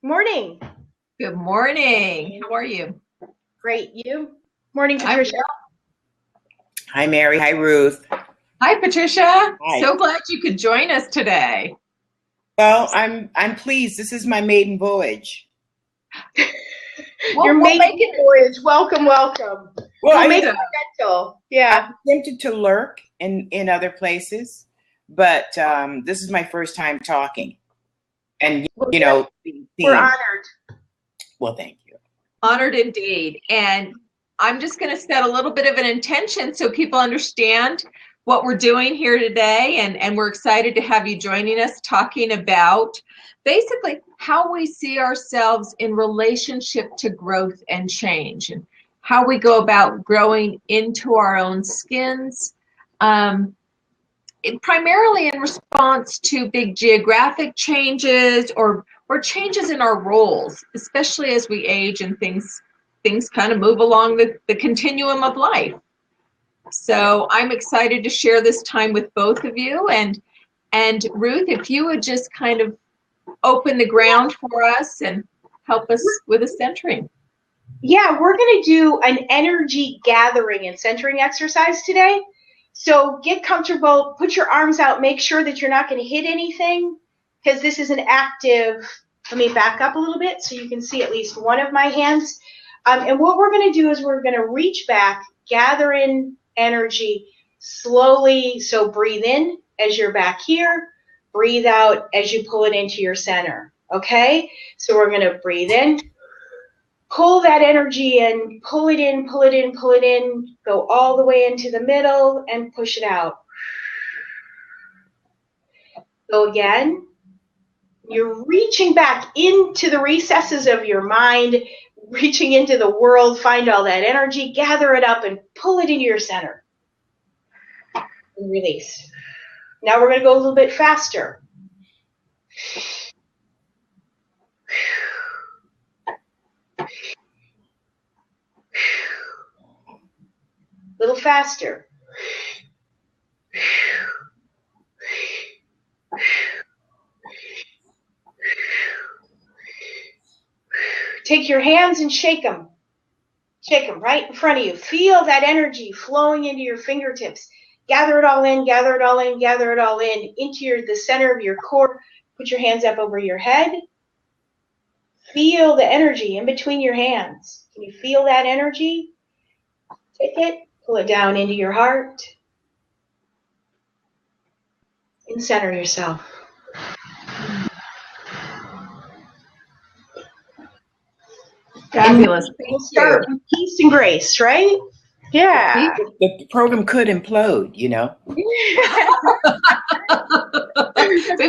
Morning. Good morning. How are you? Great. You? Morning, I'm Patricia. Hi, Mary. Hi, Ruth. Hi, Patricia. Hi. So glad you could join us today. Well, I'm pleased. This is my maiden voyage. Your maiden voyage. Welcome. Well, We'll make it gentle. Yeah. I'm tempted to lurk in other places, but this is my first time talking. And, being We're honored. Well, thank you. Honored indeed. And I'm just going to set a little bit of an intention so people understand what we're doing here today. And we're excited to have you joining us talking about basically how we see ourselves in relationship to growth and change, and how we go about growing into our own skins, primarily in response to big geographic changes or changes in our roles, especially as we age and things kind of move along the continuum of life. So I'm excited to share this time with both of you. And Ruth, if you would just kind of open the ground for us and help us with a centering. Yeah, we're going to do an energy gathering and centering exercise today. So get comfortable, put your arms out, make sure that you're not going to hit anything, because this is an active. Let me back up a little bit so you can see at least one of my hands. And what we're going to do is we're going to reach back, gather in energy slowly. So breathe in as you're back here. Breathe out as you pull it into your center. Okay? So we're going to breathe in. Pull that energy in, pull it in, pull it in, pull it in, go all the way into the middle and push it out. So again, you're reaching back into the recesses of your mind, reaching into the world, find all that energy, gather it up and pull it into your center. And release. Now we're going to go a little bit faster. A little faster. Take your hands and shake them. Shake them right in front of you. Feel that energy flowing into your fingertips. Gather it all in, gather it all in, gather it all in, into the center of your core. Put your hands up over your head. Feel the energy in between your hands. Can you feel that energy? Take it, pull it down into your heart, and center yourself. Fabulous. We'll start with peace and grace, right? Yeah. The program could implode, We've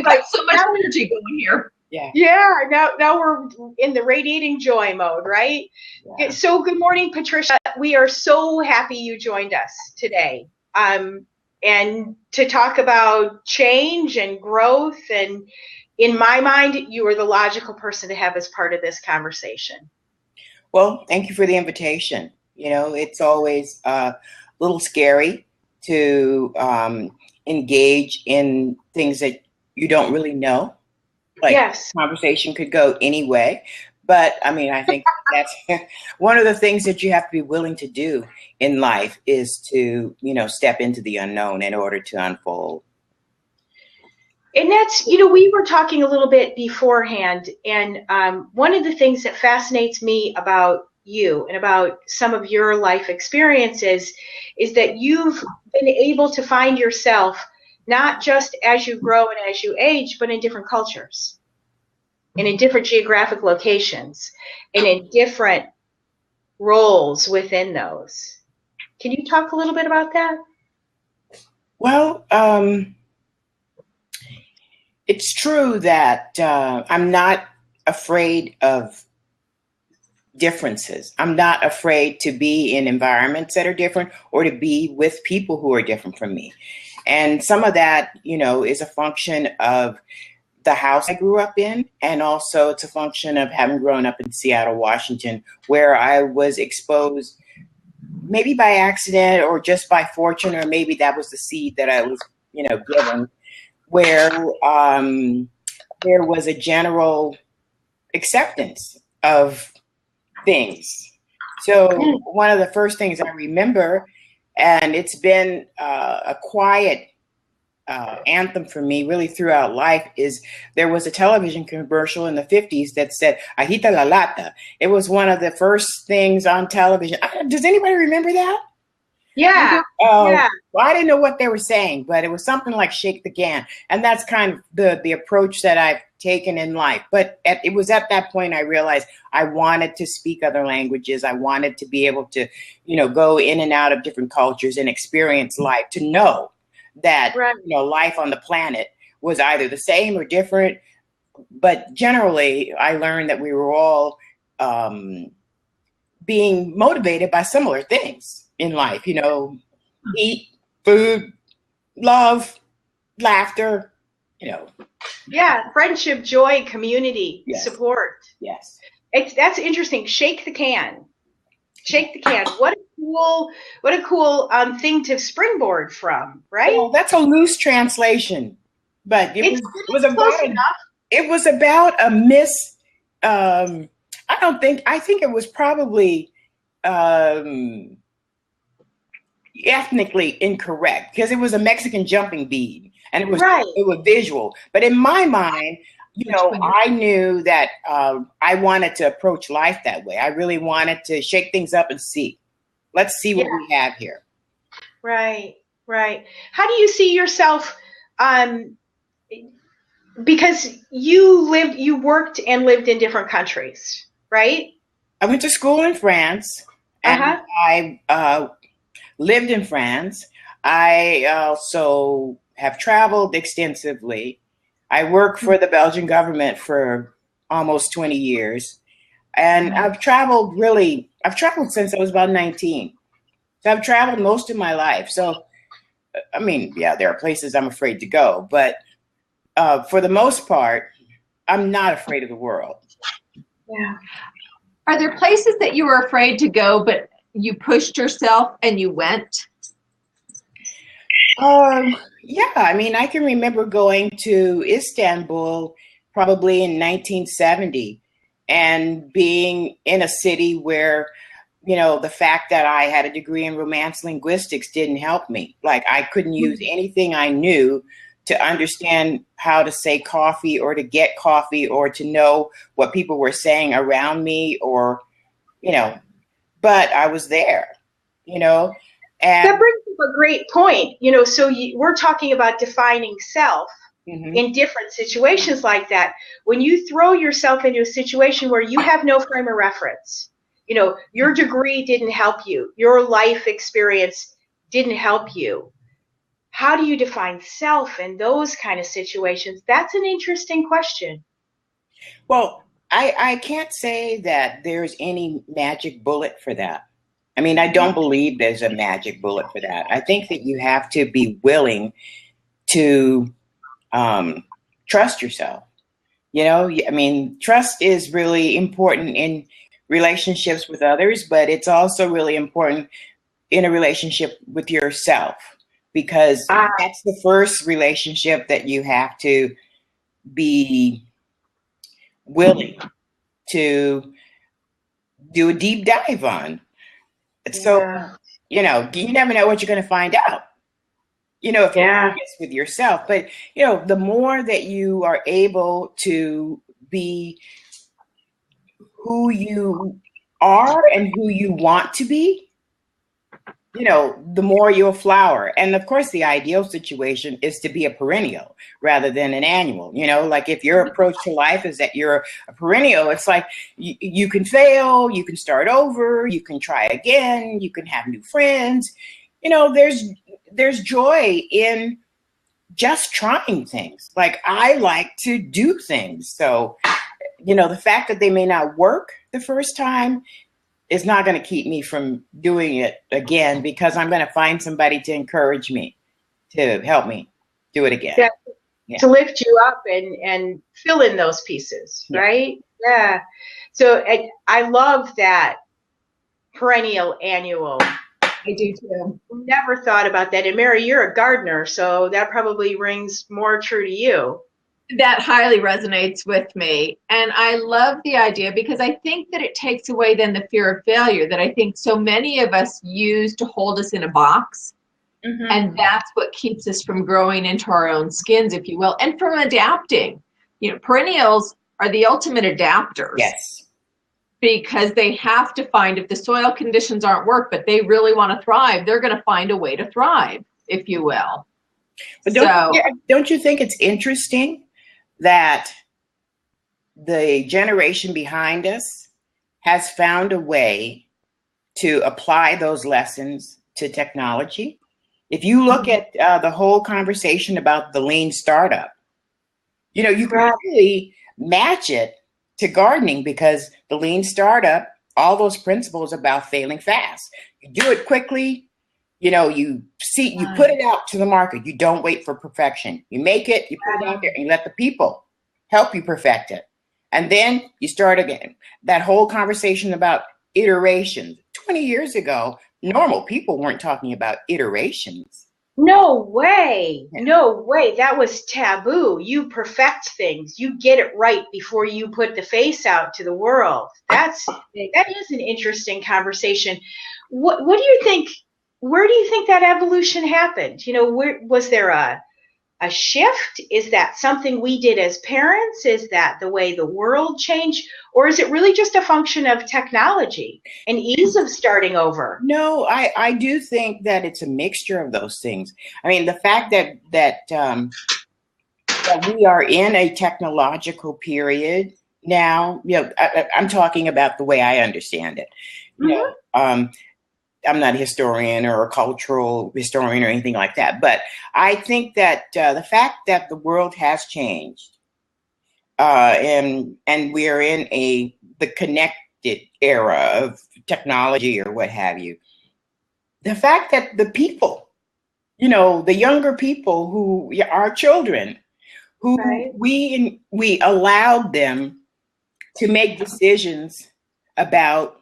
got so much energy going here. Yeah. Now we're in the radiating joy mode, right? Yeah. So good morning, Patricia. We are so happy you joined us today. And to talk about change and growth. And in my mind, you are the logical person to have as part of this conversation. Well, thank you for the invitation. It's always a little scary to engage in things that you don't really know. Yes. Conversation could go any way. But I think that's one of the things that you have to be willing to do in life is to, step into the unknown in order to unfold. And that's, we were talking a little bit beforehand, and one of the things that fascinates me about you and about some of your life experiences is that you've been able to find yourself not just as you grow and as you age, but in different cultures and in different geographic locations and in different roles within those. Can you talk a little bit about that? Well, it's true that I'm not afraid of differences. I'm not afraid to be in environments that are different or to be with people who are different from me. And some of that, is a function of the house I grew up in, and also it's a function of having grown up in Seattle, Washington, where I was exposed maybe by accident or just by fortune, or maybe that was the seed that I was, given, where there was a general acceptance of things. So one of the first things I remember, and it's been a quiet anthem for me really throughout life, is there was a television commercial in the 50s that said agita la lata. It was one of the first things on television. Does anybody remember that? Yeah. Well, I didn't know what they were saying, but it was something like shake the can. And that's kind of the approach that I've taken in life. But it was at that point I realized I wanted to speak other languages. I wanted to be able to, go in and out of different cultures and experience life, to know that, life on the planet was either the same or different. But generally, I learned that we were all being motivated by similar things in life, eat, food, love, laughter, Yeah, friendship, joy, community, Yes. support. Yes. That's interesting. Shake the can. Shake the can. What a cool thing to springboard from, right? Well, that's a loose translation, but it was close enough. It was about a I think it was probably ethnically incorrect, because it was a Mexican jumping bead, and it was visual. But in my mind, I knew that I wanted to approach life that way. I really wanted to shake things up and see. Let's see what we have here. Right. How do you see yourself? Because you worked and lived in different countries, right? I went to school in France, and I lived in France. I also have traveled extensively. I worked for the Belgian government for almost 20 years. And I've traveled since I was about 19. So I've traveled most of my life. So, I mean, there are places I'm afraid to go, but for the most part, I'm not afraid of the world. Yeah. Are there places that you were afraid to go, but you pushed yourself and you went? Yeah, I mean, I can remember going to Istanbul probably in 1970 and being in a city where, the fact that I had a degree in Romance linguistics didn't help me. Like, I couldn't use anything I knew to understand how to say coffee or to get coffee or to know what people were saying around me, or, but I was there, And that brings up a great point. So we're talking about defining self in different situations like that. When you throw yourself into a situation where you have no frame of reference, your degree didn't help you, your life experience didn't help you. How do you define self in those kind of situations? That's an interesting question. Well, I can't say that there's any magic bullet for that. I mean, I don't believe there's a magic bullet for that. I think that you have to be willing to trust yourself. I mean, trust is really important in relationships with others, but it's also really important in a relationship with yourself, because that's the first relationship that you have to be willing to do a deep dive on. So, you never know what you're going to find out, if you're honest with yourself. But, the more that you are able to be who you are and who you want to be, the more you'll flower. And of course, the ideal situation is to be a perennial rather than an annual. Like, if your approach to life is that you're a perennial, it's like you can fail, you can start over, you can try again, you can have new friends. There's joy in just trying things. Like, I like to do things. So, the fact that they may not work the first time is not going to keep me from doing it again, because I'm going to find somebody to encourage me, to help me do it again. To lift you up and fill in those pieces, right? Yeah. So I love that perennial, annual. I do too. Never thought about that. And Mary, you're a gardener, so that probably rings more true to you. That highly resonates with me. And I love the idea because I think that it takes away then the fear of failure that I think so many of us use to hold us in a box. Mhm. And that's what keeps us from growing into our own skins, if you will, and from adapting. You know, perennials are the ultimate adapters. Yes. Because they have to find, if the soil conditions aren't work, but they really want to thrive, they're going to find a way to thrive, if you will. But So, don't you think it's interesting that the generation behind us has found a way to apply those lessons to technology? If you look at the whole conversation about the lean startup, you know, you can really match it to gardening because the lean startup, all those principles about failing fast. You do it quickly, you know, you put it out to the market. You don't wait for perfection. You make it, you put it out there, and you let the people help you perfect it. And then you start again. That whole conversation about iterations. 20 years ago, normal people weren't talking about iterations. No way. No way. That was taboo. You perfect things. You get it right before you put the face out to the world. That is an interesting conversation. What do you think? Where do you think that evolution happened? You know, was there a shift? Is that something we did as parents? Is that the way the world changed? Or is it really just a function of technology and ease of starting over? No, I do think that it's a mixture of those things. I mean, the fact that we are in a technological period now, you know, I'm talking about the way I understand it. You know, I'm not a historian or a cultural historian or anything like that, but I think that the fact that the world has changed, and we are in the connected era of technology or what have you, the fact that the people, you know, the younger people who are children, who we allowed them to make decisions about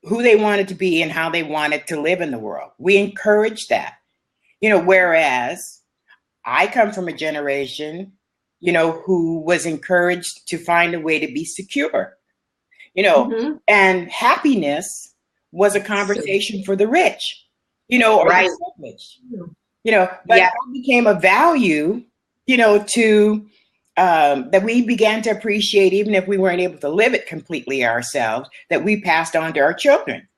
who they wanted to be and how they wanted to live in the world. We encourage that, you know, whereas I come from a generation, you know, who was encouraged to find a way to be secure, you know, and happiness was a conversation for the rich, you know, or the privileged, you know, but it became a value, you know, to that we began to appreciate, even if we weren't able to live it completely ourselves, that we passed on to our children.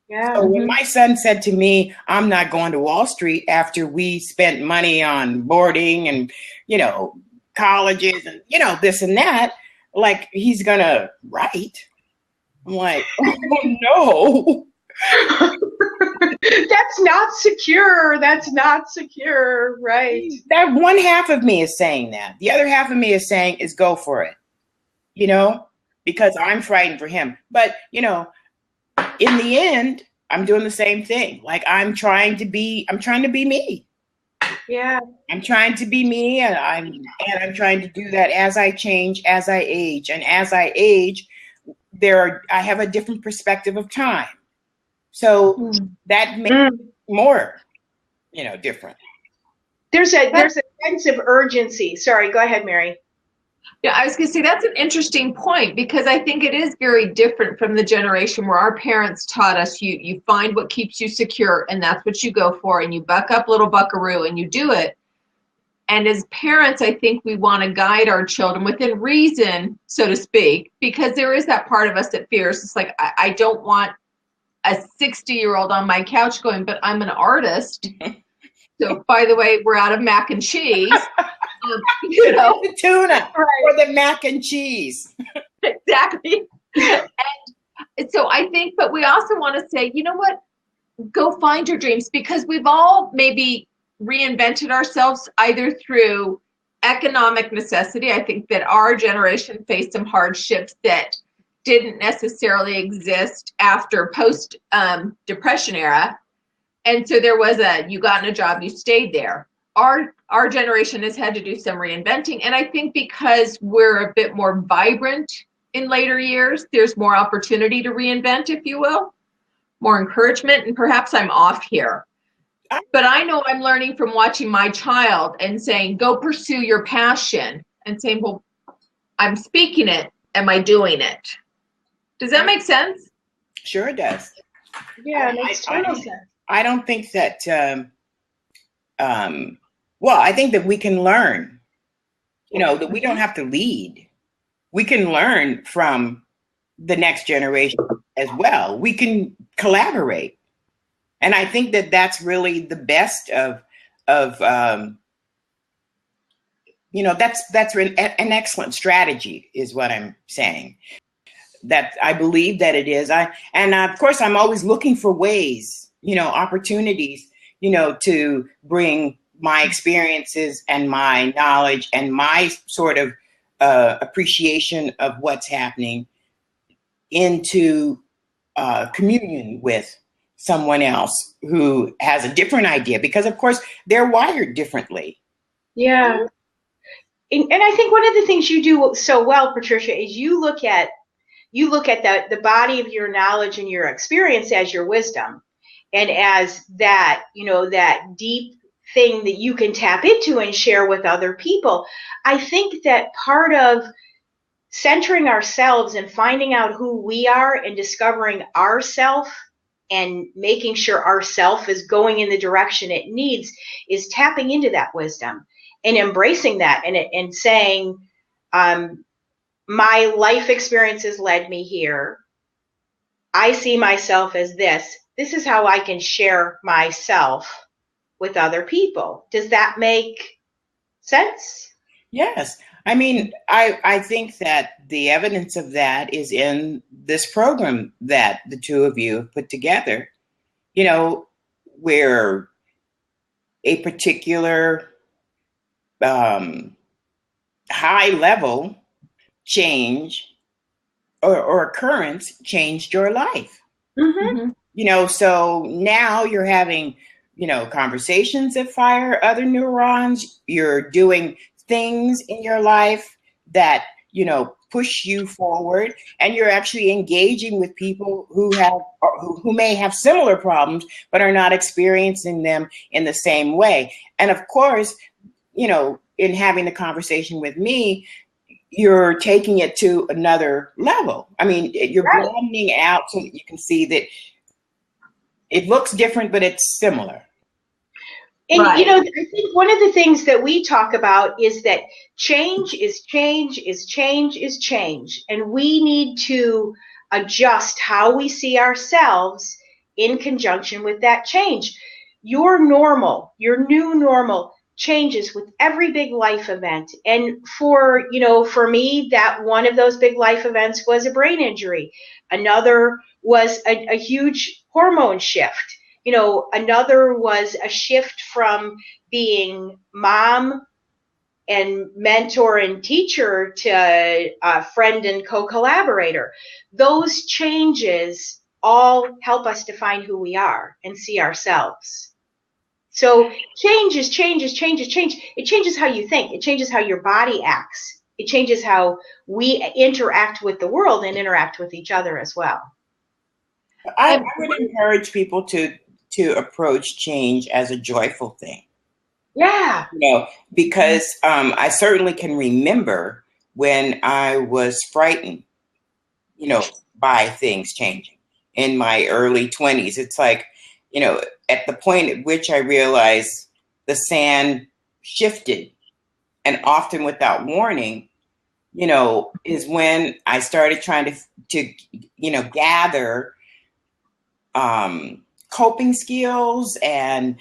Yeah. So when my son said to me, I'm not going to Wall Street after we spent money on boarding and, you know, colleges and, you know, this and that, like he's going to write. I'm like, oh, no. That's not secure. That's not secure. Right. That one half of me is saying that. The other half of me is saying is go for it, you know, because I'm frightened for him. But, you know, in the end, I'm doing the same thing. Like I'm trying to be me. Yeah. I'm trying to be me, and I'm trying to do that as I change, as I age. And as I age, I have a different perspective of time. So that makes it more, you know, different. There's a sense of urgency. Sorry, go ahead, Mary. Yeah, I was going to say that's an interesting point because I think it is very different from the generation where our parents taught us you find what keeps you secure and that's what you go for and you buck up little buckaroo and you do it. And as parents, I think we want to guide our children within reason, so to speak, because there is that part of us that fears. It's like, I don't want a 60-year-old on my couch going, but I'm an artist. So, by the way, we're out of mac and cheese. You know, the tuna or the mac and cheese. Exactly. And so I think, but we also want to say, you know what, go find your dreams because we've all maybe reinvented ourselves either through economic necessity. I think that our generation faced some hardships that didn't necessarily exist after post depression era. And so there was you got in a job, you stayed there. Our generation has had to do some reinventing. And I think because we're a bit more vibrant in later years, there's more opportunity to reinvent, if you will, more encouragement. And perhaps I'm off here. But I know I'm learning from watching my child and saying, go pursue your passion, and saying, well, I'm speaking it. Am I doing it? Does that make sense? Sure it does. Yeah, it makes total sense. I don't think that, well, I think that we can learn, that we don't have to lead. We can learn from the next generation as well. We can collaborate. And I think that that's really the best of that's an excellent strategy is what I'm saying. That I believe that it is. Of course, I'm always looking for ways, opportunities, to bring my experiences and my knowledge and my sort of appreciation of what's happening into communion with someone else who has a different idea, because of course they're wired differently. Yeah. And I think one of the things you do so well, Patricia, is you look at the body of your knowledge and your experience as your wisdom, and as that, that deep thing that you can tap into and share with other people. I think that part of centering ourselves and finding out who we are and discovering ourself and making sure ourself is going in the direction it needs is tapping into that wisdom and embracing that and saying, my life experiences led me here. I see myself as this. This is how I can share myself with other people. Does that make sense? Yes. I mean, I think that the evidence of that is in this program that the two of you have put together, where a particular high level change or occurrence changed your life. Mm-hmm. So now you're having, conversations that fire other neurons. You're doing things in your life that, push you forward, and you're actually engaging with people who may have similar problems, but are not experiencing them in the same way. And of course, in having the conversation with me, you're taking it to another level. I mean, you're broadening out so that you can see that it looks different, but it's similar. And, I think one of the things that we talk about is that change is change is change is change. And we need to adjust how we see ourselves in conjunction with that change. Your normal, your new normal changes with every big life event. And for me, that one of those big life events was a brain injury. Another was a huge hormone shift. Another was a shift from being mom and mentor and teacher to a friend and co-collaborator. Those changes all help us define who we are and see ourselves. So change is change is change is change. It changes how you think. It changes how your body acts. It changes how we interact with the world and interact with each other as well. I would encourage people to approach change as a joyful thing. Yeah. Because I certainly can remember when I was frightened, by things changing in my early 20s. It's like, at the point at which I realized the sand shifted, and often without warning, is when I started trying to gather coping skills and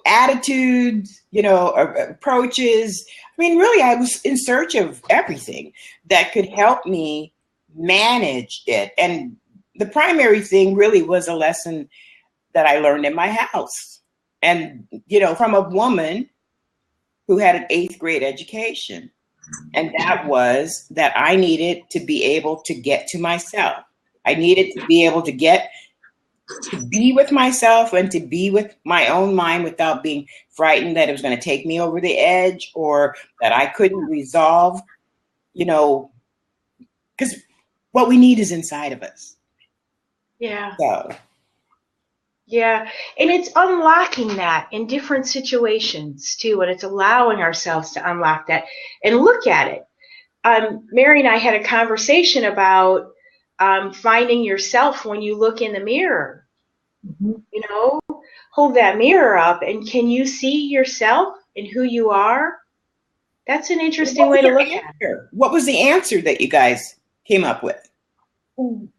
attitudes, approaches. I mean, really, I was in search of everything that could help me manage it. And the primary thing really was a lesson that I learned in my house. And, from a woman who had an 8th grade education. And that was that I needed to be able to get to myself. I needed to be able to be with myself and to be with my own mind without being frightened that it was going to take me over the edge or that I couldn't resolve, because what we need is inside of us. Yeah. So. Yeah, and it's unlocking that in different situations too, and it's allowing ourselves to unlock that and look at it. Mary and I had a conversation about finding yourself when you look in the mirror. Mm-hmm. You know, hold that mirror up, and can you see yourself and who you are? That's an interesting way to look at it. What was the answer that you guys came up with?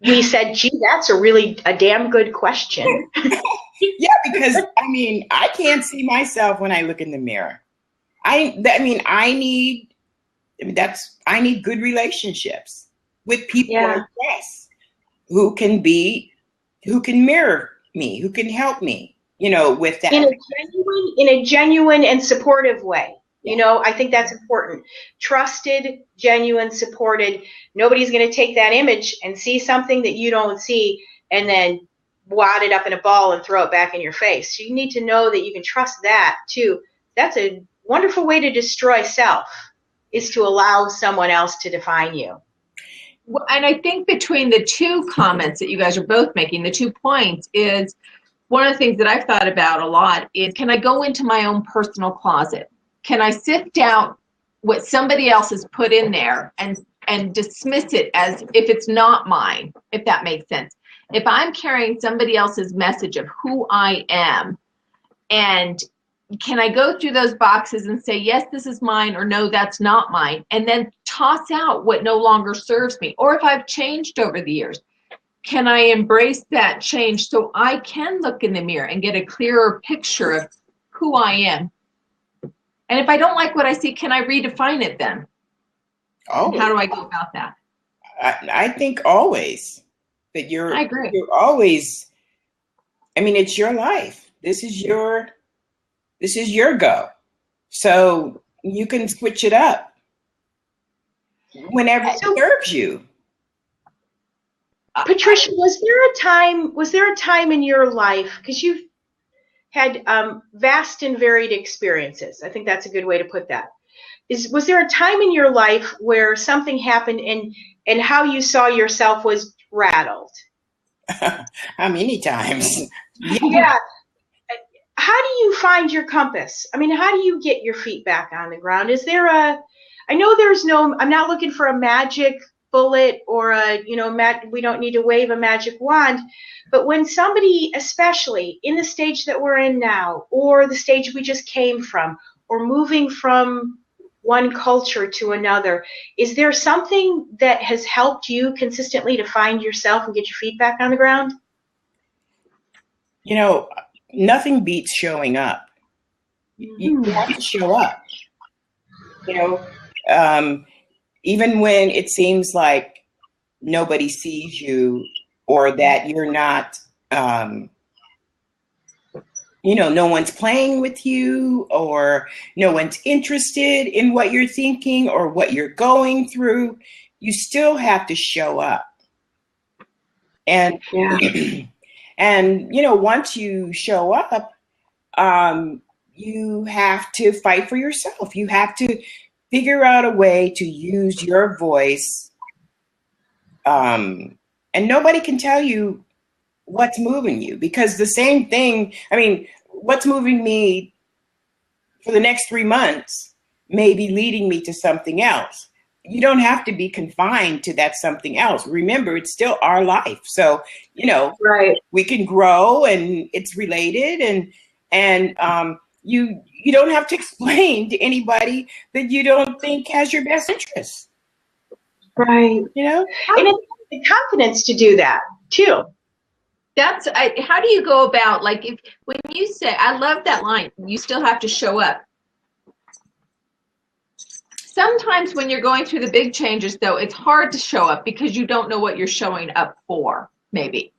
We said, gee, that's a damn good question. Yeah, because I mean, I can't see myself when I look in the mirror. I need good relationships with people I trust who can mirror me, who can help me, with that. In a genuine and supportive way. I think that's important. Trusted, genuine, supported. Nobody's going to take that image and see something that you don't see and then wad it up in a ball and throw it back in your face. So you need to know that you can trust that too. That's a wonderful way to destroy self, is to allow someone else to define you. Well, and I think between the two comments that you guys are both making, the 2 points, is one of the things that I've thought about a lot is, can I go into my own personal closet? Can I sift out what somebody else has put in there and dismiss it as if it's not mine, if that makes sense? If I'm carrying somebody else's message of who I am, and can I go through those boxes and say, yes, this is mine, or no, that's not mine, and then toss out what no longer serves me? Or if I've changed over the years, can I embrace that change so I can look in the mirror and get a clearer picture of who I am? And if I don't like what I see, can I redefine it then? Oh, and how do I go about that? I think always that I agree. You're always, it's your life. This is your go. So you can switch it up whenever it serves you. Patricia, was there a time in your life, because you've had vast and varied experiences, I think that's a good way to put that. Was there a time in your life where something happened and how you saw yourself was rattled? How many times? Yeah. How do you find your compass? How do you get your feet back on the ground? I know I'm not looking for a magic bullet or we don't need to wave a magic wand, but when somebody, especially in the stage that we're in now, or the stage we just came from, or moving from one culture to another, is there something that has helped you consistently to find yourself and get your feet back on the ground? Nothing beats showing up. You have to show up. Even when it seems like nobody sees you, or that you're not, no one's playing with you, or no one's interested in what you're thinking or what you're going through, you still have to show up. And, and, once you show up, you have to fight for yourself. You have to figure out a way to use your voice. And nobody can tell you what's moving you, because the same thing, what's moving me for the next 3 months may be leading me to something else. You don't have to be confined to that something else. Remember, it's still our life. So, right. We can grow, and it's related, and you don't have to explain to anybody that you don't think has your best interests. Right. And it's the confidence to do that too. How do you go about, when you say, I love that line, you still have to show up. Sometimes when you're going through the big changes, though, it's hard to show up because you don't know what you're showing up for, maybe.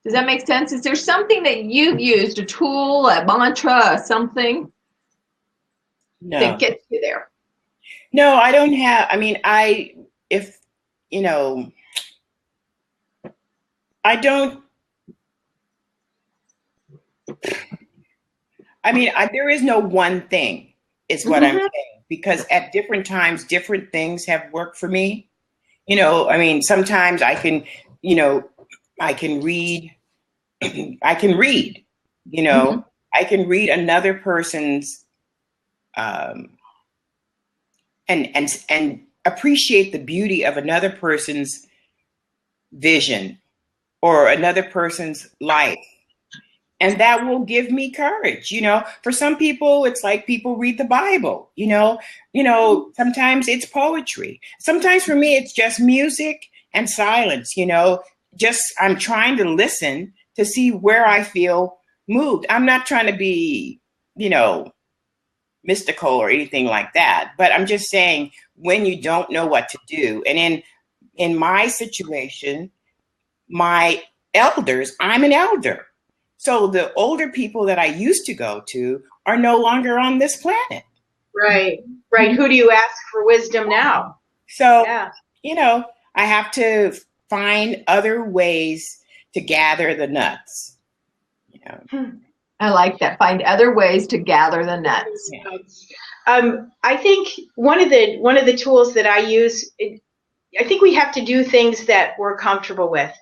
Does that make sense? Is there something that you've used, a tool, a mantra, something that gets you there? No, I don't have, there is no one thing, is what I'm saying, because at different times, different things have worked for me. Sometimes I can read I can read, you know, I can read another person's and appreciate the beauty of another person's vision or another person's life. And that will give me courage. You know, for some people, it's like people read the Bible, you know, sometimes it's poetry. Sometimes for me, it's just music and silence, you know, just I'm trying to listen to see where I feel moved. I'm not trying to be, you know, mystical or anything like that, but I'm just saying when you don't know what to do. And in my situation, my elders, I'm an elder. So the older people that I used to go to are no longer on this planet. Right. Who do you ask for wisdom now? So, you know, I have to find other ways to gather the nuts. You know. I like that. Find other ways to gather the nuts. I think one of the tools that I use, I think we have to do things that we're comfortable with.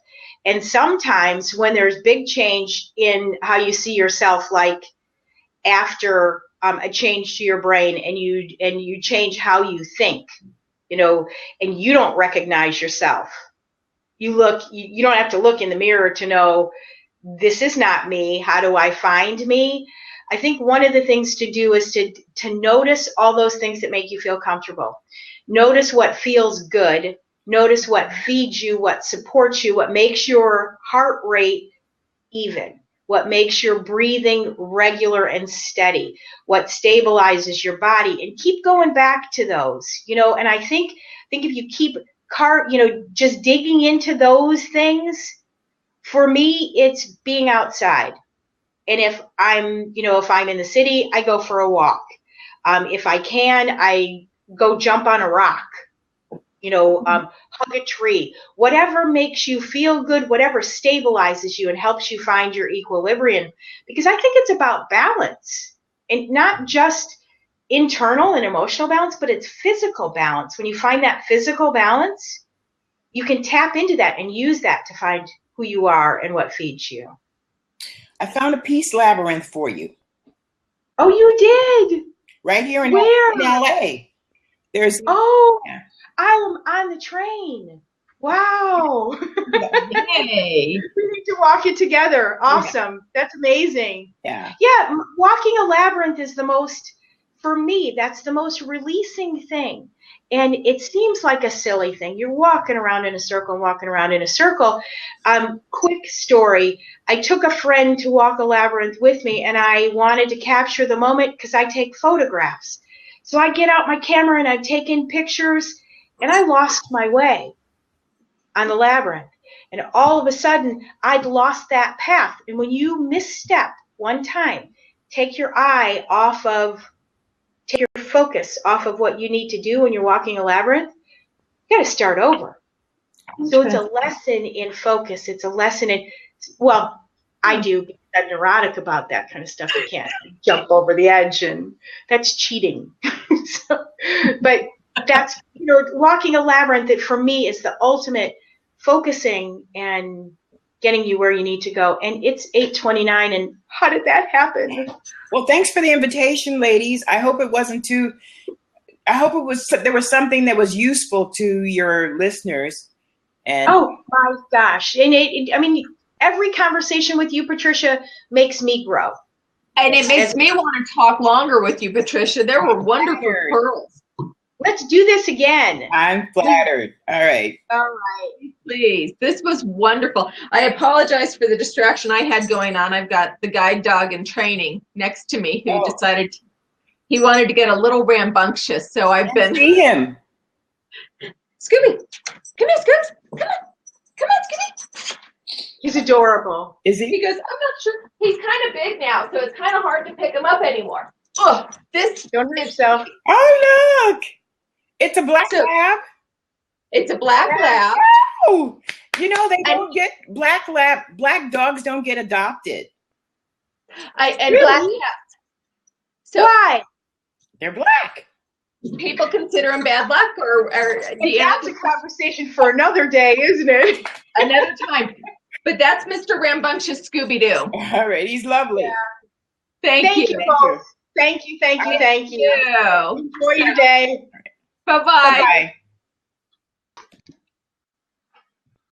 And sometimes when there's big change in how you see yourself, like after a change to your brain and you change how you think, you know, and you don't recognize yourself. You don't have to look in the mirror to know this is not me. How do I find me? I think one of the things to do is to notice all those things that make you feel comfortable. Notice what feels good. Notice what feeds you, what supports you, what makes your heart rate even, what makes your breathing regular and steady, what stabilizes your body, and keep going back to those, you know. And I think if you keep just digging into those things, for me, it's being outside. And if I'm in the city, I go for a walk. If I can, I go jump on a rock. Hug a tree, whatever makes you feel good, whatever stabilizes you and helps you find your equilibrium. Because I think it's about balance, and not just internal and emotional balance, but it's physical balance. When you find that physical balance, you can tap into that and use that to find who you are and what feeds you. I found a peace labyrinth for you. Oh, you did? Right here in Where? LA. There's I'm on the train. Wow. Yay. We need to walk it together. Awesome. Yeah. That's amazing. Yeah. Yeah. Walking a labyrinth is for me, that's the most releasing thing. And it seems like a silly thing. You're walking around in a circle. Quick story. I took a friend to walk a labyrinth with me, and I wanted to capture the moment because I take photographs. So I get out my camera and I take in pictures, and I lost my way on the labyrinth. And all of a sudden, I'd lost that path. And when you misstep one time, take your focus off of what you need to do when you're walking a labyrinth, you got to start over. So it's a lesson in focus. It's a lesson in, I do, because I'm neurotic about that kind of stuff. I can't jump over the edge, and that's cheating. But that's, walking a labyrinth, that for me is the ultimate focusing and getting you where you need to go. And it's 8:29, and how did that happen? Well, thanks for the invitation, ladies. I hope it wasn't there was something that was useful to your listeners. And oh my gosh. And every conversation with you, Patricia, makes me grow. And it makes me want to talk longer with you, Patricia. There were wonderful pearls. Let's do this again. I'm flattered. All right. Please. This was wonderful. I apologize for the distraction I had going on. I've got the guide dog in training next to me who decided he wanted to get a little rambunctious. So I've been. See him. Scooby. Come here, Scoops. Come on, Scooby. He's adorable. Is he? He goes, I'm not sure. He's kind of big now, so it's kind of hard to pick him up anymore. Oh, Don't hurt yourself. Oh, look. It's a black lab. It's a black lab. Oh, they don't get black dogs don't get adopted. And black cats. So why? They're black. People consider them bad luck, or that's a conversation for another day, isn't it? Another time. But that's Mr. Rambunctious Scooby-Doo. All right, he's lovely. Yeah. Thank Thank you. you both. Thank you. Thank you. Enjoy your day. Bye-bye. Bye.